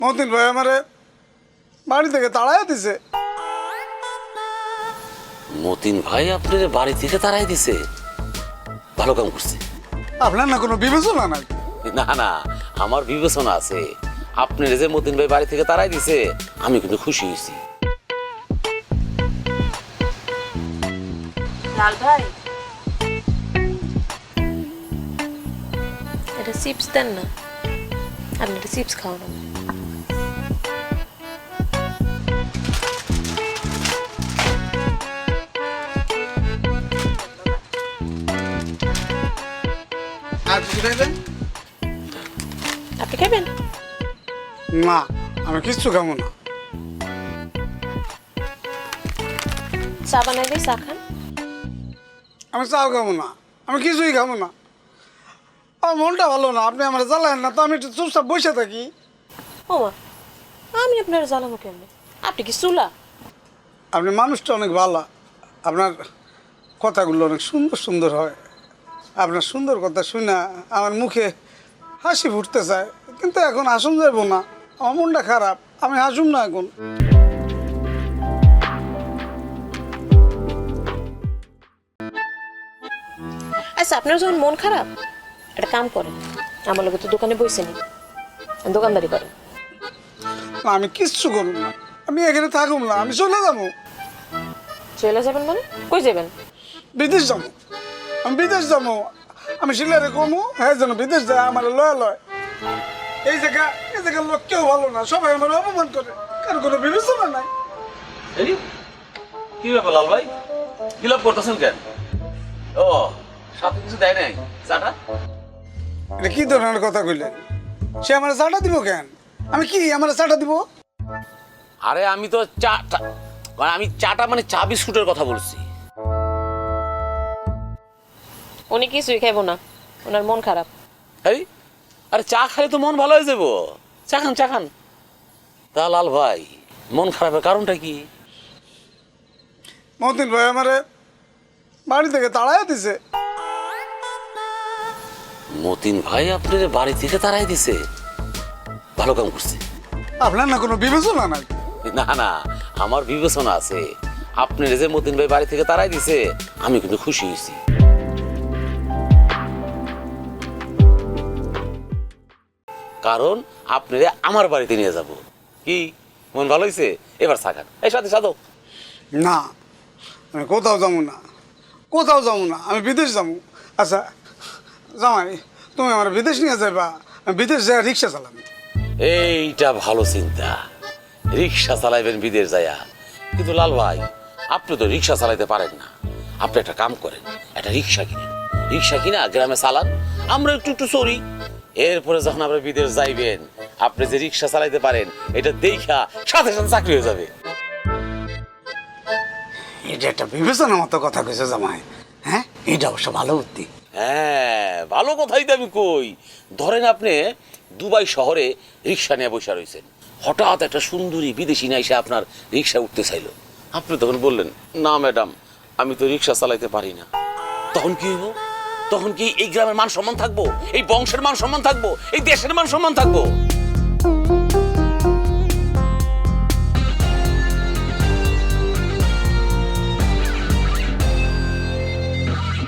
মতিন ভাই আমারে বাড়ি থেকে তাড়াই দিছে। মতিন ভাই আপনার বাড়ি থেকে তাড়াই দিছে? ভালো কাম করছে। আপনার না কোনো বিবেচনা নাই? না না, আমার বিবেচনা আছে। আপনার যে মতিন ভাই বাড়ি থেকে তাড়াই দিছে আমি কিন্তু খুশি হয়েছি। লাল ভাই, এটা চিপস দেন না, আপনি এটা চিপস খাওয়ানো। আর কিছু খাইবেন? আপনি খাবেন? না, আমি কিচ্ছু খাবো না। চা বানাই দিই, চা খান। আমি চাও খাবো না, আমি কিছুই খাবো না। আমার মনটা ভালো না, আপনি আমার জ্বালায়েন না তো, আমি একটু চুপচাপ বসে থাকি। ও মা, আমি আপনার জ্বালাবো কেমনি? আপনি কি চুলা? আপনি মানুষটা অনেক ভালো, আপনার কথাগুলো অনেক সুন্দর সুন্দর হয়। আপনার সুন্দর কথা শুনে আমার মুখে হাসি ফুটতে চায়, কিন্তু এখন হাসুন যাবো না, আমার মনটা খারাপ, আমি হাসুম না এখন। আচ্ছা, আপনার যখন মন খারাপ একটা কাম করেন, আমার লোক তো দোকানে বসে নি, দোকানদারি করেন। না, আমি কিচ্ছু করব না, আমি এখানে থাকুম না, আমি চলে যাবো। চলে যাবেন মানে? কই যাবেন? বিদেশ যাবো, আমি বিদেশ যাবো। আমি সিলারে কমু, হ্যাঁ যেন বিদেশ যায়, আমার লয় লয়। এই জায়গার লোক কেউ ভালো না, সবাই আমার অপমান করে, কারো কোনো বিবেচনা নাই। কি ব্যাপার লাল ভাই, কি লাভ করতেছেন কেন? ও, সাথে কিছু দেয় নাই চাটা? এটা কি ধরনের কথা কইলেন? সে আমার চাটা দিব কেন? আমি কি আমার চাটা দিব? আরে আমি তো আমি চাটা মানে চা বিস্কুটের কথা বলছি। উনি কিছুই খাইবো না, ওনার মন খারাপ। এই, আরে চা খাইলে তো মন ভালো হয়ে যাবো। চা খান, চা খান। তা লাল ভাই, মন খারাপের কারণটা কি? মতিন ভাই আমারে বাড়ি থেকে তাড়াই দিছে। মতিন ভাই আপনার বাড়ি থেকে তাড়াই দিছে? ভালো কাম করছে। আপনার না কোনো বিবেচনা নাই? না না, আমার বিবেচনা আছে। আপনার যে মতিন ভাই বাড়ি থেকে তাড়াই দিছে আমি কিন্তু খুশি হয়েছি। কারণ আপনারে আমার বাড়িতে নিয়ে যাব। কি মন ভালো হয়েছে? এবার চা খান। এই সাথে সাধো। না, আমি কোথাও যাবো না, কোথাও যাবো না, আমি বিদেশ যাবো। আচ্ছা জামাই, তুমি আমার বিদেশ নিয়ে যাবা, আমি বিদেশ যাই রিক্সা চালাবো। এইটা ভালো চিন্তা, রিক্সা চালাইবেন বিদেশ যায়া। কিন্তু লাল ভাই, আপনি তো রিক্সা চালাইতে পারেন না। আপনি একটা কাম করেন, একটা রিক্সা কিনেন। রিক্সা কিনা গ্রামে চালান, আমরা একটু একটু চড়ি। এরপরে যখন আপনি বিদেশ যাইবেন, আপনি যে রিক্সা চালাইতে পারেন এটা দেখা সাথে সাথে চাকরি হয়ে যাবে। এটা একটা বিবেচনা মতো কথা কইছে জামাই। হ্যাঁ, এটা অবশ্য ভালো বুদ্ধি। হ্যাঁ, ভালো কথাই তো আমি কই। ধরেন আপনি দুবাই শহরে রিক্সা নিয়ে বসে রয়েছেন, হঠাৎ একটা সুন্দরী বিদেশি না এসে আপনার রিক্সা উঠতে চাইলো। আপনি তখন বললেন, না ম্যাডাম, আমি তো রিক্সা চালাইতে পারি না। তখন কি হইব? তখন কি এই গ্রামের মান সম্মান থাকবো? এই বংশের মান সম্মান থাকবো? এই দেশের মান সম্মান থাকবো?